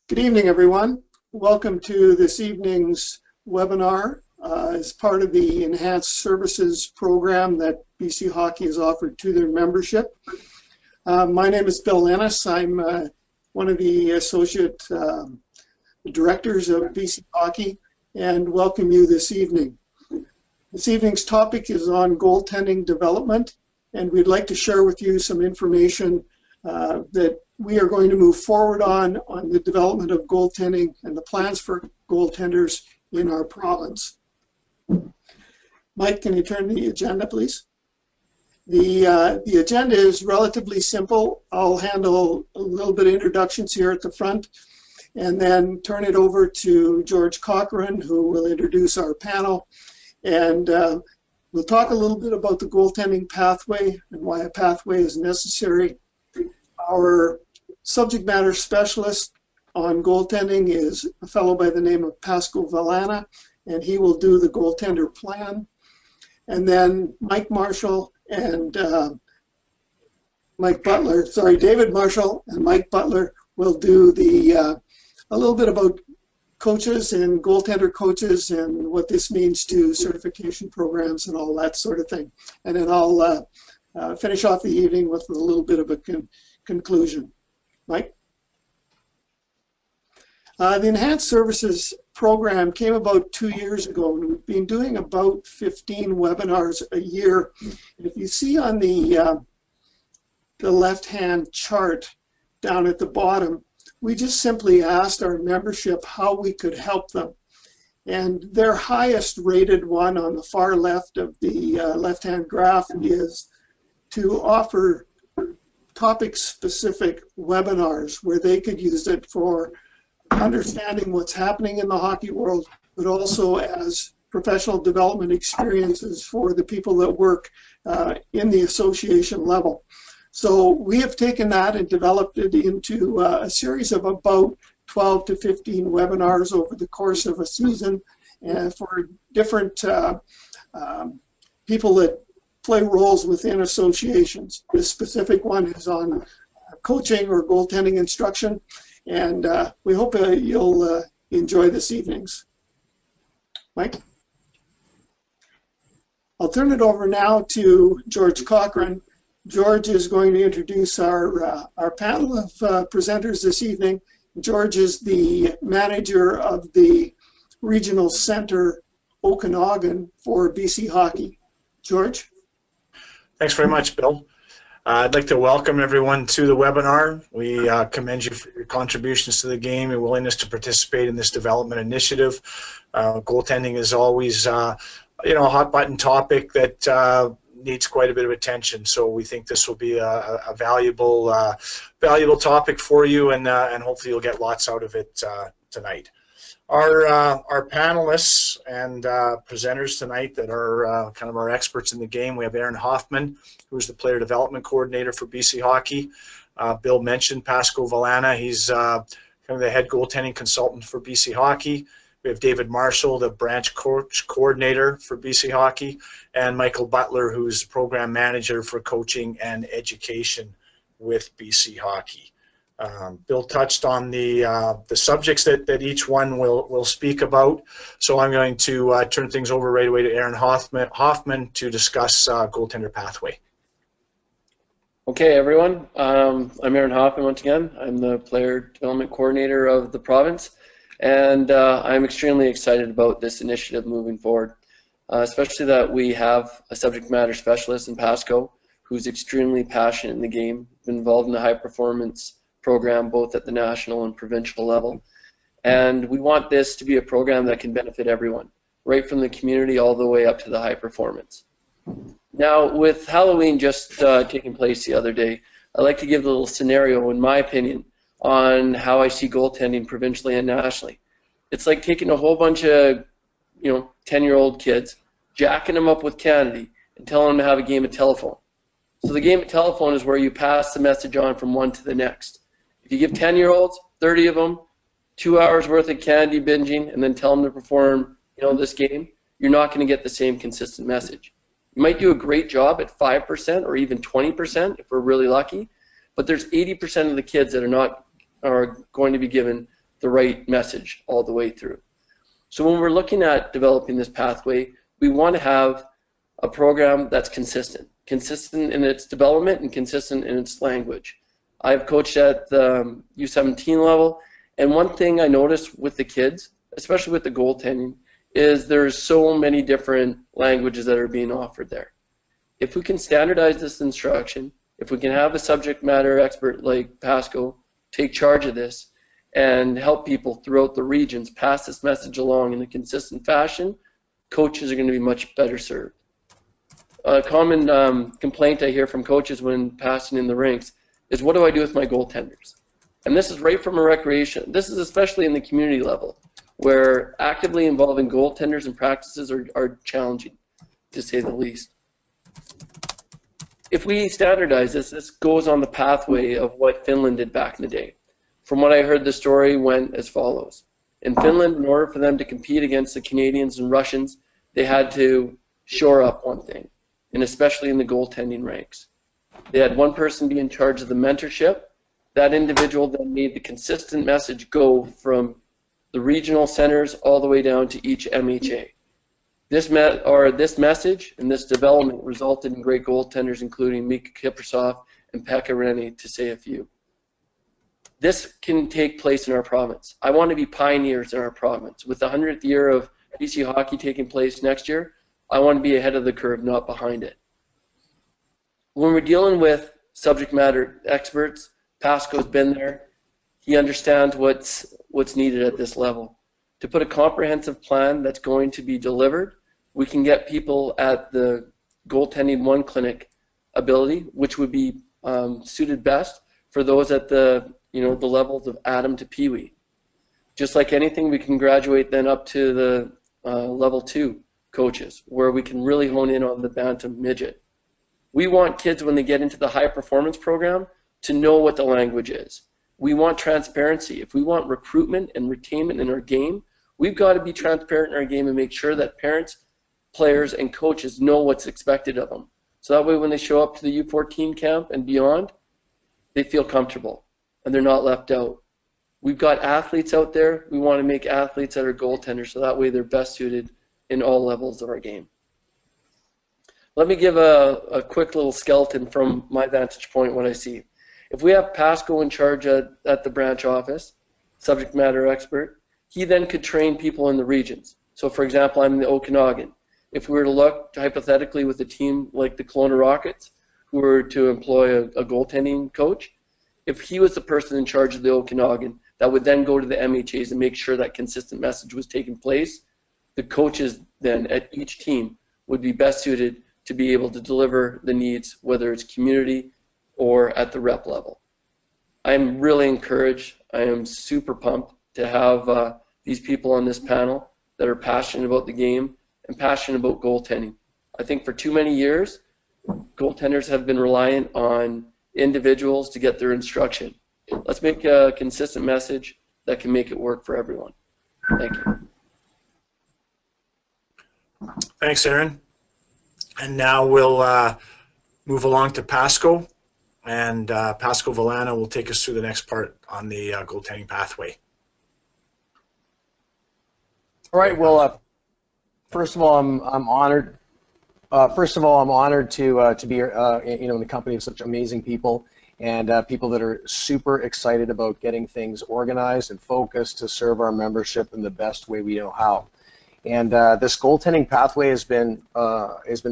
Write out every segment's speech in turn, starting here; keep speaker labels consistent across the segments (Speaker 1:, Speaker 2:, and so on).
Speaker 1: Good evening, everyone. Welcome to this evening's webinar as part of the Enhanced Services program that BC Hockey has offered to their membership. My name is Bill Ennis. I'm one of the Associate Directors of BC Hockey, and welcome you this evening. This evening's topic is on goaltending development, and we'd like to share with you some information that we are going to move forward on the development of goaltending and the plans for goaltenders in our province. Mike, can you turn the agenda, please? The agenda is relatively simple. I'll handle a little bit of introductions here at the front and then turn it over to George Cochran, who will introduce our panel. And we'll talk a little bit about the goaltending pathway and why a pathway is necessary. Our subject matter specialist on goaltending is a fellow by the name of Pascal Villana, and he will do the goaltender plan. And then David Marshall and Mike Butler will do a little bit about coaches and goaltender coaches and what this means to certification programs and all that sort of thing. And then I'll finish off the evening with a little bit of a conclusion. Mike? The Enhanced Services program came about 2 years ago, and we've been doing about 15 webinars a year. If you see on the left-hand chart down at the bottom, we just simply asked our membership how we could help them. And their highest rated one on the far left of the left-hand graph is to offer topic-specific webinars where they could use it for understanding what's happening in the hockey world, but also as professional development experiences for the people that work in the association level. So we have taken that and developed it into a series of about 12 to 15 webinars over the course of a season for different people that play roles within associations. This specific one is on coaching or goaltending instruction, and we hope you'll enjoy this evening's. Mike? I'll turn it over now to George Cochran. George is going to introduce our panel of presenters this evening. George is the manager of the Regional Center Okanagan for BC Hockey. George?
Speaker 2: Thanks very much, Bill. I'd like to welcome everyone to the webinar. We commend you for your contributions to the game and willingness to participate in this development initiative. Goaltending is always, a hot-button topic that needs quite a bit of attention. So we think this will be a valuable topic for you, and hopefully you'll get lots out of it tonight. Our panelists and presenters tonight that are kind of our experts in the game, we have Aaron Hoffman, who's the Player Development Coordinator for BC Hockey. Bill mentioned Pascal Villana. He's kind of the head goaltending consultant for BC Hockey. We have David Marshall, the branch coach coordinator for BC Hockey, and Michael Butler, who's the program manager for coaching and education with BC Hockey. Bill touched on the subjects that each one will speak about, so I'm going to turn things over right away to Aaron Hoffman to discuss Goaltender Pathway.
Speaker 3: Okay, everyone. I'm Aaron Hoffman once again. I'm the Player Development Coordinator of the province, and I'm extremely excited about this initiative moving forward, especially that we have a subject matter specialist in Pasco who's extremely passionate in the game, been involved in the high performance program both at the national and provincial level, and we want this to be a program that can benefit everyone, right from the community all the way up to the high performance. Now, with Halloween just taking place the other day, I'd like to give a little scenario, in my opinion, on how I see goaltending provincially and nationally. It's like taking a whole bunch of 10-year-old kids, jacking them up with candy, and telling them to have a game of telephone. So the game of telephone is where you pass the message on from one to the next. If you give 10-year-olds, 30 of them, 2 hours worth of candy binging and then tell them to perform, this game, you're not going to get the same consistent message. You might do a great job at 5% or even 20% if we're really lucky, but there's 80% of the kids that are going to be given the right message all the way through. So when we're looking at developing this pathway, we want to have a program that's consistent in its development and consistent in its language. I've coached at the U17 level, and one thing I noticed with the kids, especially with the goaltending, is there's so many different languages that are being offered there. If we can standardize this instruction, if we can have a subject matter expert like Pasco take charge of this and help people throughout the regions pass this message along in a consistent fashion, coaches are going to be much better served. A common complaint I hear from coaches when passing in the rinks is, what do I do with my goaltenders? And this is right from a recreation. This is especially in the community level, where actively involving goaltenders and practices are challenging, to say the least. If we standardize this goes on the pathway of what Finland did back in the day. From what I heard, the story went as follows. In Finland, in order for them to compete against the Canadians and Russians, they had to shore up one thing, and especially in the goaltending ranks. They had one person be in charge of the mentorship. That individual then made the consistent message go from the regional centers all the way down to each MHA. This message and this development resulted in great goaltenders, including Mika Kiprasov and Pekka Rinne, to say a few. This can take place in our province. I want to be pioneers in our province. With the 100th year of BC hockey taking place next year, I want to be ahead of the curve, not behind it. When we're dealing with subject matter experts, Pasco's been there. He understands what's needed at this level. To put a comprehensive plan that's going to be delivered, we can get people at the Goaltending 1 clinic ability, which would be suited best for those at the the levels of Adam to Pee Wee. Just like anything, we can graduate then up to the level 2 coaches, where we can really hone in on the bantam midget. We want kids, when they get into the high performance program, to know what the language is. We want transparency. If we want recruitment and retainment in our game, we've got to be transparent in our game and make sure that parents, players, and coaches know what's expected of them. So that way when they show up to the U14 camp and beyond, they feel comfortable and they're not left out. We've got athletes out there. We want to make athletes that are goaltenders, so that way they're best suited in all levels of our game. Let me give a quick little skeleton from my vantage point, what I see. If we have Pasco in charge at the branch office, subject matter expert, he then could train people in the regions. So for example, I'm in the Okanagan. If we were to look hypothetically with a team like the Kelowna Rockets, who were to employ a goaltending coach, if he was the person in charge of the Okanagan, that would then go to the MHAs and make sure that consistent message was taking place, the coaches then at each team would be best suited to be able to deliver the needs, whether it's community or at the rep level. I'm really encouraged. I am super pumped to have these people on this panel that are passionate about the game and passionate about goaltending. I think for too many years, goaltenders have been reliant on individuals to get their instruction. Let's make a consistent message that can make it work for everyone. Thank you.
Speaker 2: Thanks, Aaron. And now we'll move along to Pasco, and Pasco Villana will take us through the next part on the goaltending pathway.
Speaker 4: All right. Well, first of all, I'm honored. I'm honored to be in the company of such amazing people and people that are super excited about getting things organized and focused to serve our membership in the best way we know how. And this goaltending pathway has been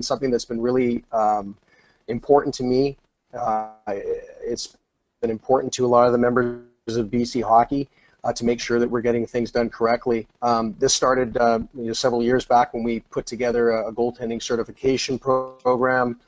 Speaker 4: something that's been really important to me. It's been important to a lot of the members of BC Hockey to make sure that we're getting things done correctly. This started several years back when we put together a goaltending certification program,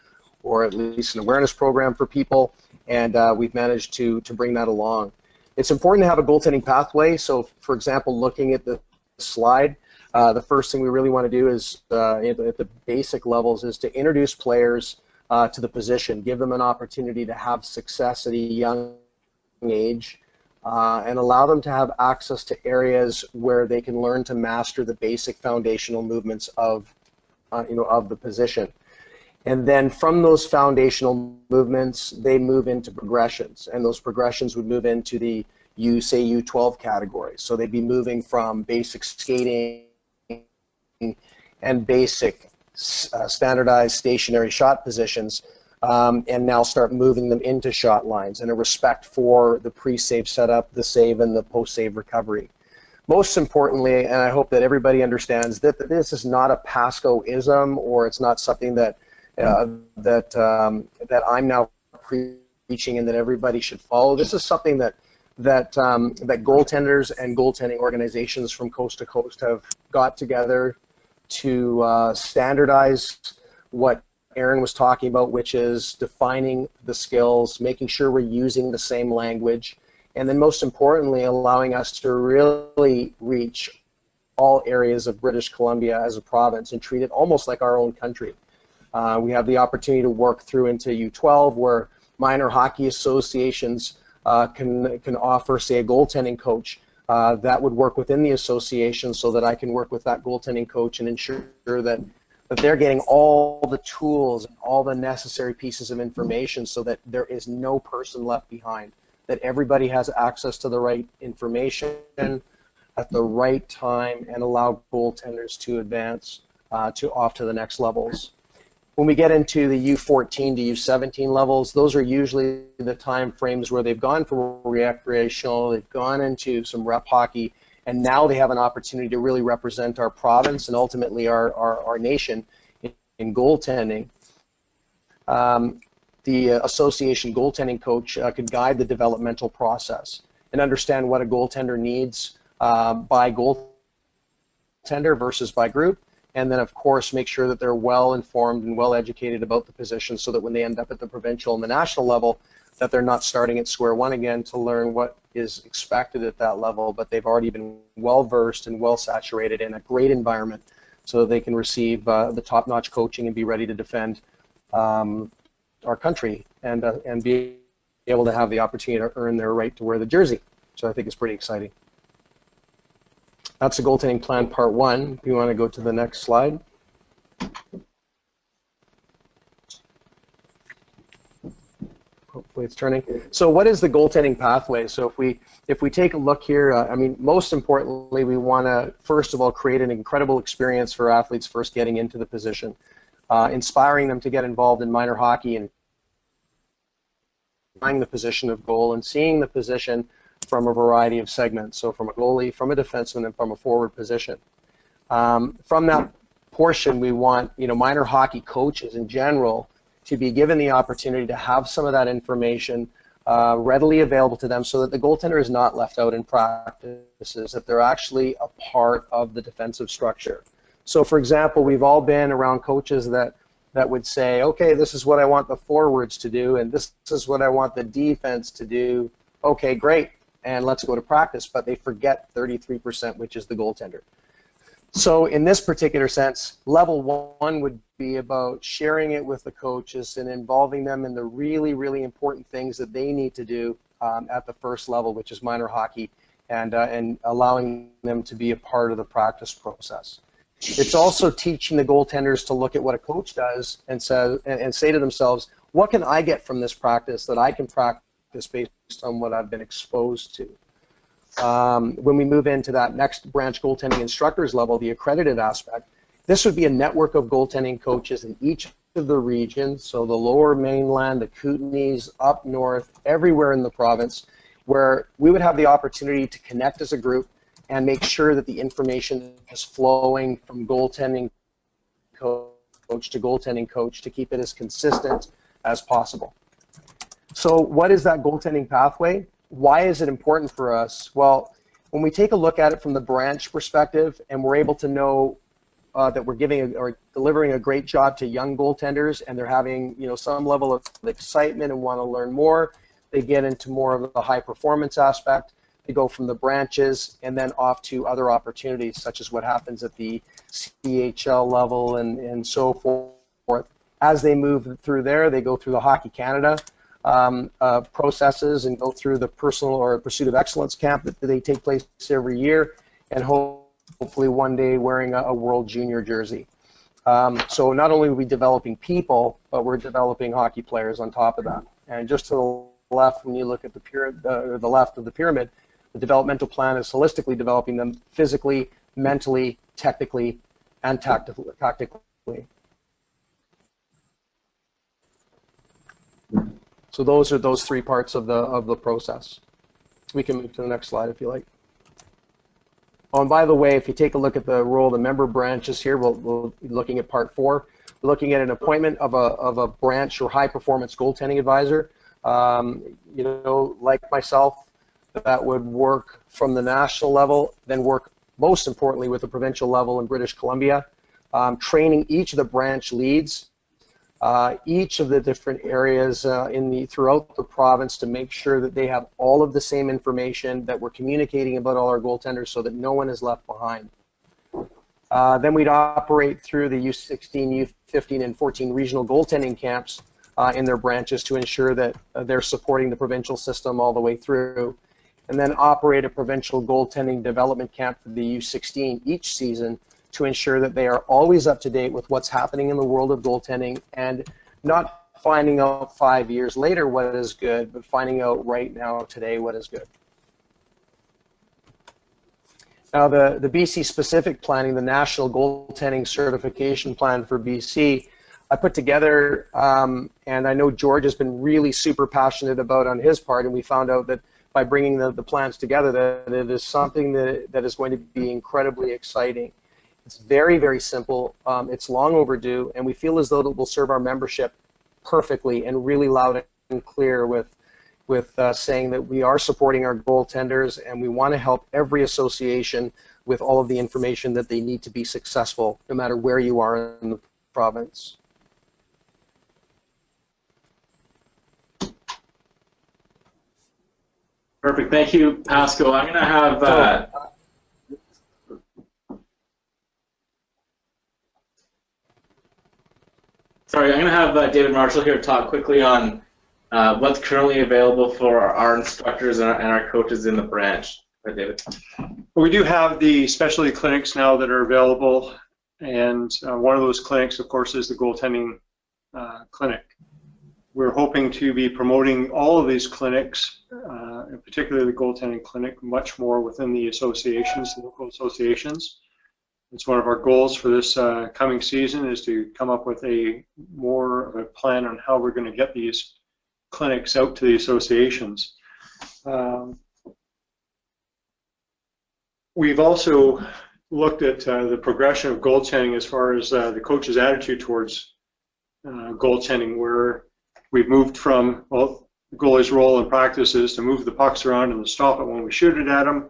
Speaker 4: or at least an awareness program for people, and we've managed to bring that along. It's important to have a goaltending pathway. So, for example, looking at the slide, the first thing we really want to do is, at the basic levels, is to introduce players to the position, give them an opportunity to have success at a young age, and allow them to have access to areas where they can learn to master the basic foundational movements of the position. And then from those foundational movements, they move into progressions, and those progressions would move into the U12 category. So they'd be moving from basic skating and basic standardized stationary shot positions, and now start moving them into shot lines in a respect for the pre-save setup, the save, and the post-save recovery. Most importantly, and I hope that everybody understands that this is not a Pasco-ism, or it's not something that that I'm now preaching and that everybody should follow. This is something that goaltenders and goaltending organizations from coast to coast have got together to standardize what Aaron was talking about, which is defining the skills, making sure we're using the same language, and then most importantly, allowing us to really reach all areas of British Columbia as a province and treat it almost like our own country. We have the opportunity to work through into U12, where minor hockey associations can offer, say, a goaltending coach that would work within the association, so that I can work with that goaltending coach and ensure that they're getting all the tools and all the necessary pieces of information, so that there is no person left behind, that everybody has access to the right information at the right time, and allow goaltenders to advance off to the next levels. When we get into the U14 to U17 levels, those are usually the time frames where they've gone from recreational, they've gone into some rep hockey, and now they have an opportunity to really represent our province and ultimately our nation in goaltending. The association goaltending coach could guide the developmental process and understand what a goaltender needs by goaltender versus by group. And then, of course, make sure that they're well informed and well educated about the position, so that when they end up at the provincial and the national level, that they're not starting at square one again to learn what is expected at that level, but they've already been well versed and well saturated in a great environment, so that they can receive the top-notch coaching and be ready to defend our country and be able to have the opportunity to earn their right to wear the jersey. So I think it's pretty exciting. That's the goaltending plan part one. If you want to go to the next slide. Hopefully it's turning. So what is the goaltending pathway? So if we take a look here, I mean, most importantly, we want to first of all create an incredible experience for athletes first getting into the position, inspiring them to get involved in minor hockey and finding the position of goal and seeing the position from a variety of segments, so from a goalie, from a defenseman, and from a forward position. From that portion, we want minor hockey coaches in general to be given the opportunity to have some of that information readily available to them, so that the goaltender is not left out in practices, that they're actually a part of the defensive structure. So, for example, we've all been around coaches that would say, okay, this is what I want the forwards to do, and this is what I want the defense to do. Okay, great. And let's go to practice, but they forget 33%, which is the goaltender. So in this particular sense, level one would be about sharing it with the coaches and involving them in the really, really important things that they need to do at the first level, which is minor hockey, and allowing them to be a part of the practice process. It's also teaching the goaltenders to look at what a coach does and say to themselves, what can I get from this practice that I can practice based on what I've been exposed to. When we move into that next branch goaltending instructors level, the accredited aspect, this would be a network of goaltending coaches in each of the regions, so the lower mainland, the Kootenays, up north, everywhere in the province, where we would have the opportunity to connect as a group and make sure that the information is flowing from goaltending coach to goaltending coach to keep it as consistent as possible. So what is that goaltending pathway? Why is it important for us? Well, when we take a look at it from the branch perspective and we're able to know that we're giving or delivering a great job to young goaltenders and they're having some level of excitement and want to learn more, they get into more of the high performance aspect. They go from the branches and then off to other opportunities, such as what happens at the CHL level and so forth. As they move through there, they go through the Hockey Canada processes and go through the personal or pursuit of excellence camp that they take place every year, and hopefully one day wearing a World Junior jersey. So not only are we developing people, but we're developing hockey players on top of that. And just to the left, when you look at the left of the pyramid, the developmental plan is holistically developing them physically, mentally, technically, and tactically. So those are those three parts of the process. We can move to the next slide if you like. Oh, and by the way, if you take a look at the role of the member branches here, we'll be looking at part 4. We're looking at an appointment of a branch or high-performance goaltending advisor. You know, like myself, that would work from the national level, then work most importantly with the provincial level in British Columbia, training each of the branch leads, each of the different areas throughout the province to make sure that they have all of the same information, that we're communicating about all our goaltenders so that no one is left behind. Then we'd operate through the U16, U15, and 14 regional goaltending camps in their branches to ensure that they're supporting the provincial system all the way through, and then operate a provincial goaltending development camp for the U16 each season to ensure that they are always up to date with what's happening in the world of goaltending and not finding out 5 years later what is good, but finding out right now, today, what is good. Now, the BC specific planning, the National Goaltending Certification Plan for BC, I put together, and I know George has been really super passionate about on his part, and we found out that by bringing the plans together, that it is something that is going to be incredibly exciting. It's very, very simple. It's long overdue, and we feel as though it will serve our membership perfectly and really loud and clear with saying that we are supporting our goaltenders and we want to help every association with all of the information that they need to be successful, no matter where you are in the province.
Speaker 5: Perfect. Thank you, Pascal. I'm going to have sorry, I'm going to have David Marshall here talk quickly on what's currently available for our instructors and our coaches in the branch. Right, David?
Speaker 6: We do have the specialty clinics now that are available, and one of those clinics, of course, is the goaltending clinic. We're hoping to be promoting all of these clinics, in particular the goaltending clinic, much more within the associations, the local associations. It's one of our goals for this coming season is to come up with more of a plan on how we're going to get these clinics out to the associations. We've also looked at the progression of goaltending as far as the coach's attitude towards goaltending, where we've moved from, well, the goalie's role in practice is to move the pucks around and to stop it when we shoot it at them,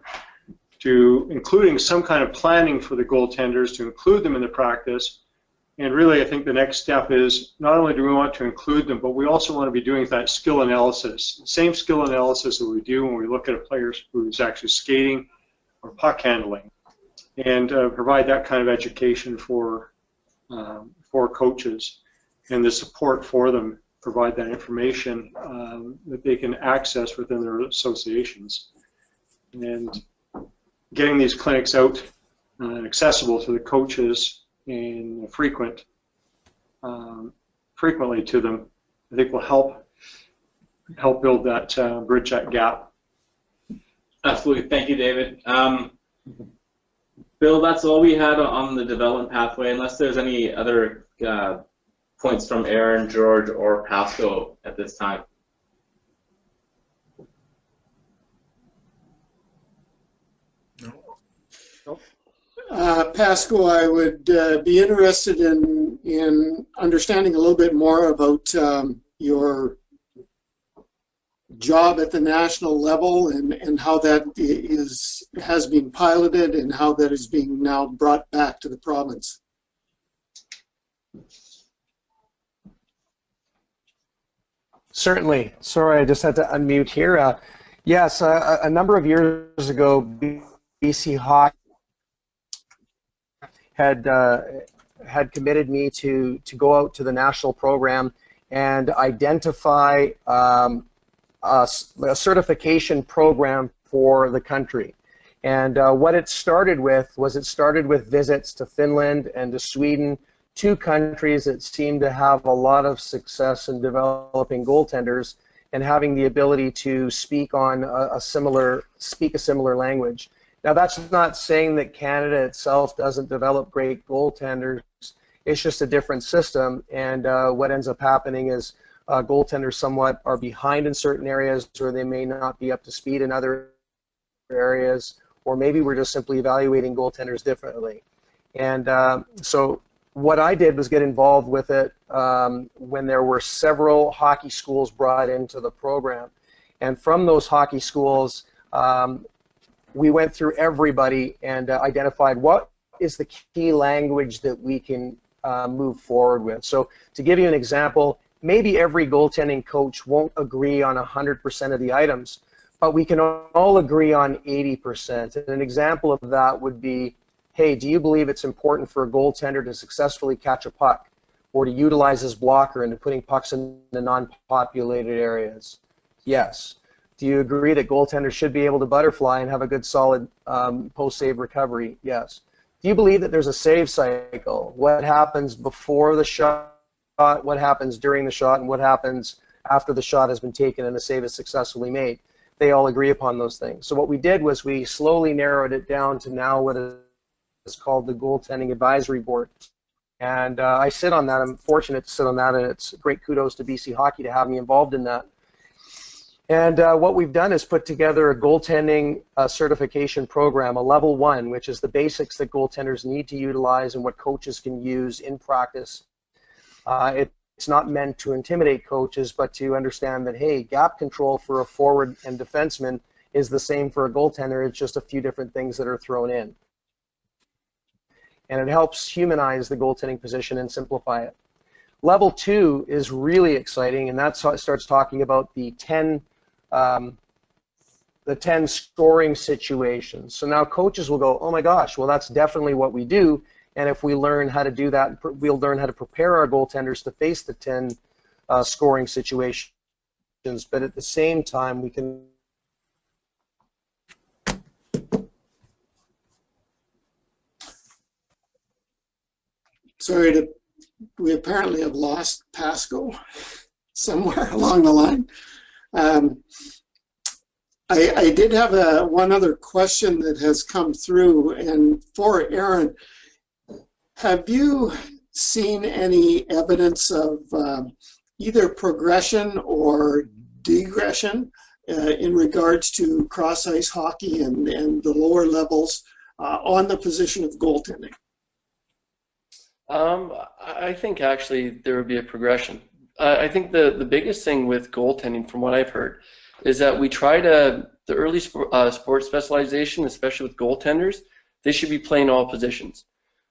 Speaker 6: to including some kind of planning for the goaltenders to include them in the practice. And really, I think the next step is not only do we want to include them, but we also want to be doing that skill analysis, same skill analysis that we do when we look at a player who's actually skating or puck handling, and provide that kind of education for coaches and the support for them, provide that information that they can access within their associations. And getting these clinics out and accessible to the coaches and frequently to them, I think will help build that, bridge that gap.
Speaker 5: Absolutely. Thank you, David. Bill, that's all we had on the development pathway, unless there's any other points from Aaron, George, or Pascal at this time.
Speaker 1: Pascal, I would be interested in understanding a little bit more about your job at the national level and how that has been piloted and how that is being now brought back to the province.
Speaker 4: Certainly. Sorry, I just had to unmute here. Yes, a number of years ago, BC Hockey had committed me to go out to the national program and identify a certification program for the country. And what it started with was visits to Finland and to Sweden two countries that seem to have a lot of success in developing goaltenders and having the ability to speak on a similar language. Now, that's not saying that Canada itself doesn't develop great goaltenders. It's just a different system, and what ends up happening is goaltenders somewhat are behind in certain areas, or they may not be up to speed in other areas, or maybe we're just simply evaluating goaltenders differently. And so what I did was get involved with it when there were several hockey schools brought into the program. And from those hockey schools, we went through everybody and identified what is the key language that we can move forward with. So to give you an example, maybe every goaltending coach won't agree on 100% of the items, but we can all agree on 80%. And an example of that would be, hey, do you believe it's important for a goaltender to successfully catch a puck or to utilize his blocker into putting pucks in the non-populated areas? Yes. Do you agree that goaltenders should be able to butterfly and have a good solid post-save recovery? Yes. Do you believe that there's a save cycle? What happens before the shot, what happens during the shot, and what happens after the shot has been taken and the save is successfully made? They all agree upon those things. So what we did was we slowly narrowed it down to now what is called the Goaltending Advisory Board. And I sit on that. I'm fortunate to sit on that, and it's great kudos to BC Hockey to have me involved in that. And what we've done is put together a goaltending certification program, a level 1, which is the basics that goaltenders need to utilize and what coaches can use in practice. It's not meant to intimidate coaches, but to understand that, hey, gap control for a forward and defenseman is the same for a goaltender. It's just a few different things that are thrown in. And it helps humanize the goaltending position and simplify it. Level 2 is really exciting, and that starts talking about the 10 scoring situations. So now coaches will go, oh my gosh, well that's definitely what we do, and if we learn how to do that, we'll learn how to prepare our goaltenders to face the 10 scoring situations, but at the same time we can
Speaker 1: we apparently have lost Pasco somewhere along the line. I did have one other question that has come through, and for Aaron, have you seen any evidence of either progression or degression in regards to cross-ice hockey and the lower levels on the position of goaltending?
Speaker 3: I think actually there would be a progression. I think the biggest thing with goaltending, from what I've heard, is that we try to, the early sports specialization, especially with goaltenders, they should be playing all positions.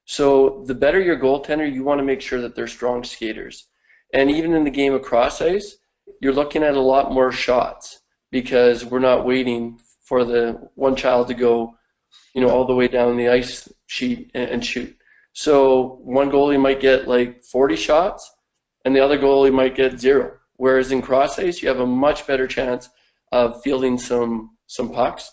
Speaker 3: So the better your goaltender, you want to make sure that they're strong skaters. And even in the game of cross ice, you're looking at a lot more shots because we're not waiting for the one child to go, all the way down the ice sheet and shoot. So one goalie might get like 40 shots, and the other goalie might get 0. Whereas in cross ice, you have a much better chance of fielding some pucks,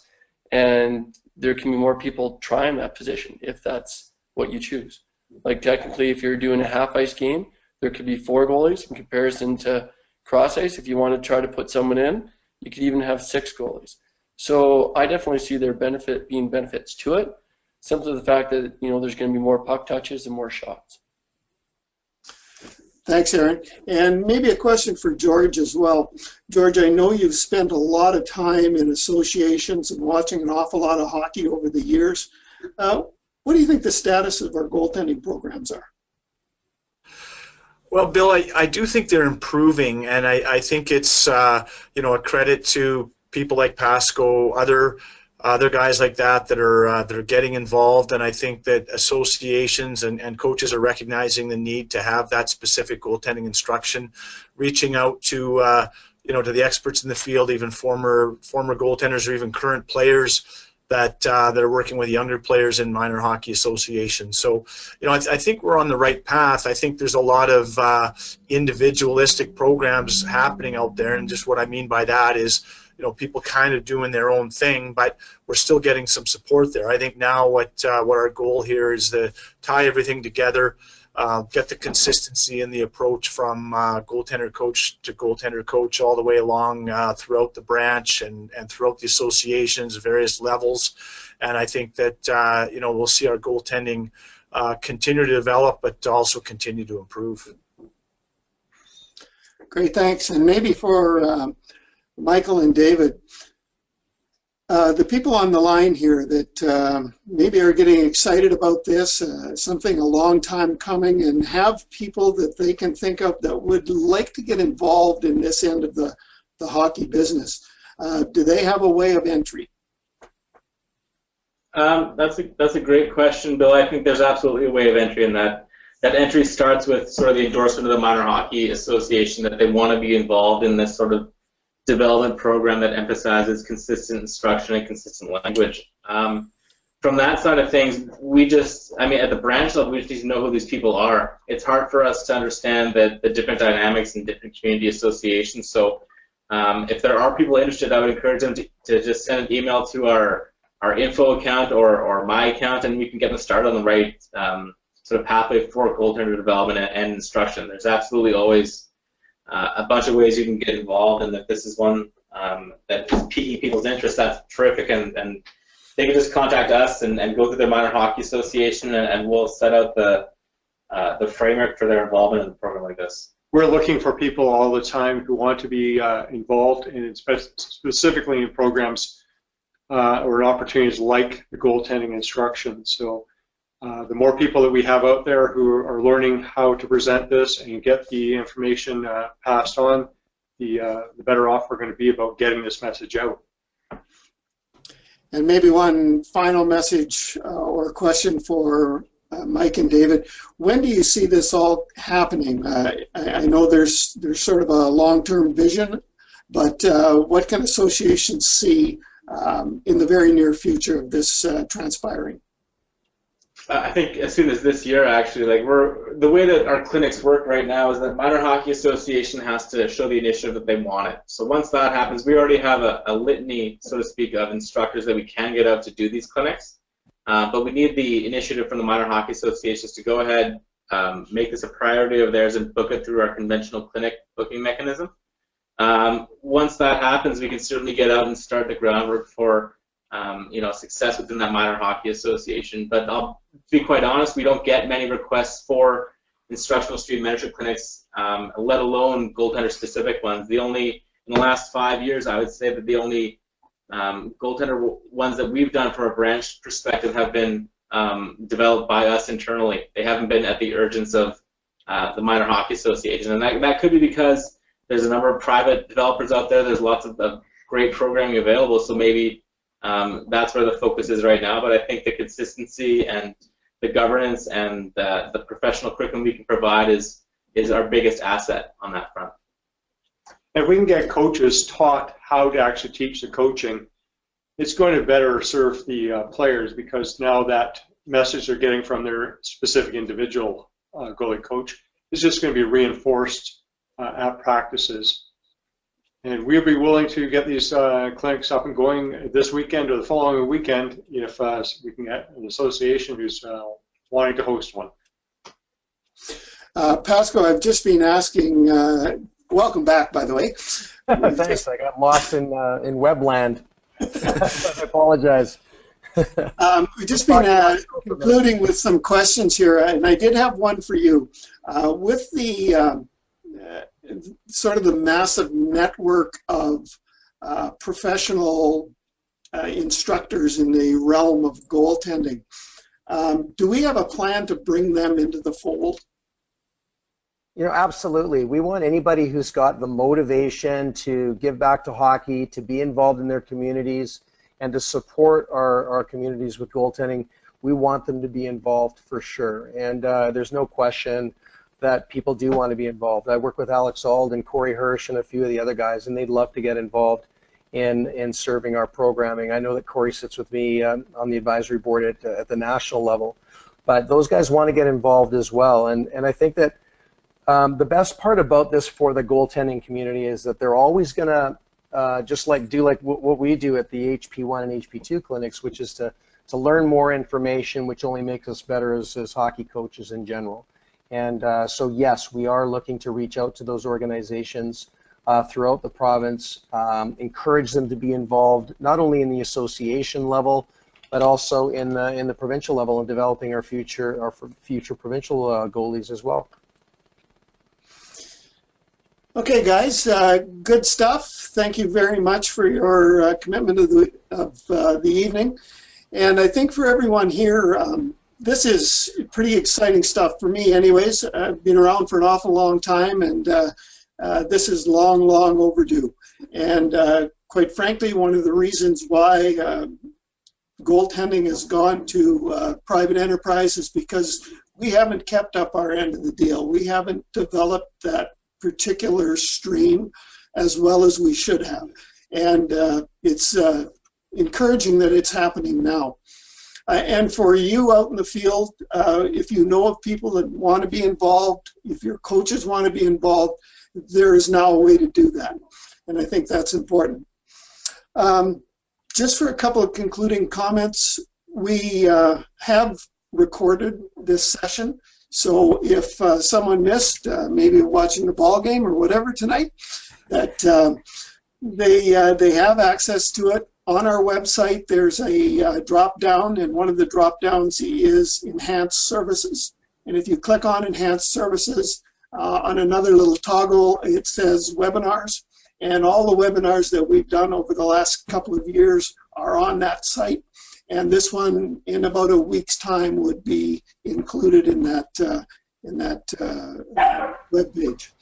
Speaker 3: and there can be more people trying that position if that's what you choose. Like technically, if you're doing a half ice game, there could be 4 goalies in comparison to cross ice. If you want to try to put someone in, you could even have 6 goalies. So I definitely see there being benefits to it. Simply the fact that there's going to be more puck touches and more shots.
Speaker 1: Thanks, Aaron. And maybe a question for George as well. George, I know you've spent a lot of time in associations and watching an awful lot of hockey over the years. What do you think the status of our goaltending programs are?
Speaker 2: Well, Bill, I do think they're improving, and I think it's a credit to people like Pasco, other guys like that are getting involved, and I think that associations and coaches are recognizing the need to have that specific goaltending instruction, reaching out to to the experts in the field, even former goaltenders or even current players that are working with younger players in minor hockey associations. So I think we're on the right path. I think there's a lot of individualistic programs happening out there, and just what I mean by that is people kind of doing their own thing, but we're still getting some support there. I think now what our goal here is to tie everything together, get the consistency in the approach from goaltender coach all the way along throughout the branch and throughout the associations, various levels. And I think that we'll see our goaltending continue to develop, but also continue to improve.
Speaker 1: Great, thanks. And maybe for Michael and David, the people on the line here that maybe are getting excited about this, something a long time coming, and have people that they can think of that would like to get involved in this end of the hockey business. Do they have a way of entry?
Speaker 5: That's a great question, Bill. I think there's absolutely a way of entry in that. That entry starts with sort of the endorsement of the Minor Hockey Association that they want to be involved in this sort of development program that emphasizes consistent instruction and consistent language. From that side of things, at the branch level, we just need to know who these people are. It's hard for us to understand the different dynamics in different community associations. So if there are people interested, I would encourage them to just send an email to our info account or my account, and we can get them started on the right sort of pathway for goaltender development and instruction. There's absolutely always a bunch of ways you can get involved, and if this is one that is piquing people's interest, that's terrific, and they can just contact us and go through their Minor Hockey Association, and we'll set out the framework for their involvement in a program like this.
Speaker 6: We're looking for people all the time who want to be involved in specifically in programs or opportunities like the goaltending instruction. So the more people that we have out there who are learning how to present this and get the information passed on, the better off we're going to be about getting this message out.
Speaker 1: And maybe one final message or question for Mike and David. When do you see this all happening? I know there's sort of a long-term vision, but what can associations see in the very near future of this transpiring?
Speaker 5: I think as soon as this year, actually, the way that our clinics work right now is that Minor Hockey Association has to show the initiative that they want it. So once that happens, we already have a litany, so to speak, of instructors that we can get out to do these clinics. But we need the initiative from the Minor Hockey Associations to go ahead, make this a priority of theirs, and book it through our conventional clinic booking mechanism. Once that happens, we can certainly get out and start the groundwork for success within that Minor Hockey Association. But I'll be quite honest, we don't get many requests for instructional street mentorship clinics, let alone goaltender-specific ones. In the last 5 years, I would say that the only goaltender ones that we've done from a branch perspective have been developed by us internally. They haven't been at the urgence of the Minor Hockey Association, and that could be because there's a number of private developers out there. There's lots of great programming available, so maybe that's where the focus is right now. But I think the consistency and the governance and the professional curriculum we can provide is our biggest asset on that front.
Speaker 6: If we can get coaches taught how to actually teach the coaching, it's going to better serve the players, because now that message they're getting from their specific individual goalie coach is just going to be reinforced at practices. And we'll be willing to get these clinics up and going this weekend or the following weekend if we can get an association who's wanting to host one.
Speaker 1: Pasco, I've just been asking, welcome back, by the way.
Speaker 4: Thanks, I got lost in webland. I apologize.
Speaker 1: We've just been concluding with some questions here, and I did have one for you. With the sort of the massive network of professional instructors in the realm of goaltending, do we have a plan to bring them into the fold?
Speaker 4: Absolutely. We want anybody who's got the motivation to give back to hockey, to be involved in their communities, and to support our communities with goaltending. We want them to be involved for sure. And there's no question that people do want to be involved. I work with Alex Ald and Corey Hirsch and a few of the other guys, and they'd love to get involved in serving our programming. I know that Corey sits with me on the advisory board at the national level, but those guys want to get involved as well. And I think that the best part about this for the goaltending community is that they're always going to just do what we do at the HP1 and HP2 clinics, which is to learn more information, which only makes us better as hockey coaches in general. And so yes, we are looking to reach out to those organizations throughout the province, encourage them to be involved not only in the association level, but also in the provincial level in developing our future provincial goalies as well.
Speaker 1: Okay, guys, good stuff. Thank you very much for your commitment of the evening. And I think for everyone here, this is pretty exciting stuff for me anyways. I've been around for an awful long time, and this is long, long overdue. And quite frankly, one of the reasons why goaltending has gone to private enterprise is because we haven't kept up our end of the deal. We haven't developed that particular stream as well as we should have. And it's encouraging that it's happening now. And for you out in the field, if you know of people that want to be involved, if your coaches want to be involved, there is now a way to do that. And I think that's important. Just for a couple of concluding comments, we have recorded this session. So if someone missed, maybe watching the ball game or whatever tonight, that they have access to it. On our website, there's a drop-down, and one of the drop-downs is Enhanced Services. And if you click on Enhanced Services, on another little toggle, it says Webinars. And all the webinars that we've done over the last couple of years are on that site. And this one, in about a week's time, would be included in that web page.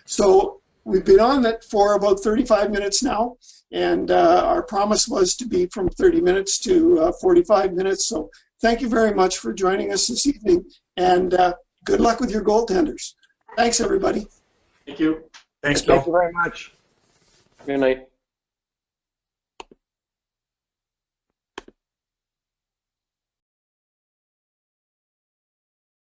Speaker 1: So we've been on it for about 35 minutes now. And our promise was to be from 30 minutes to 45 minutes. So thank you very much for joining us this evening. And good luck with your goaltenders. Thanks, everybody.
Speaker 5: Thank you.
Speaker 2: Thanks, Bill.
Speaker 4: Thank you very much.
Speaker 3: Good night.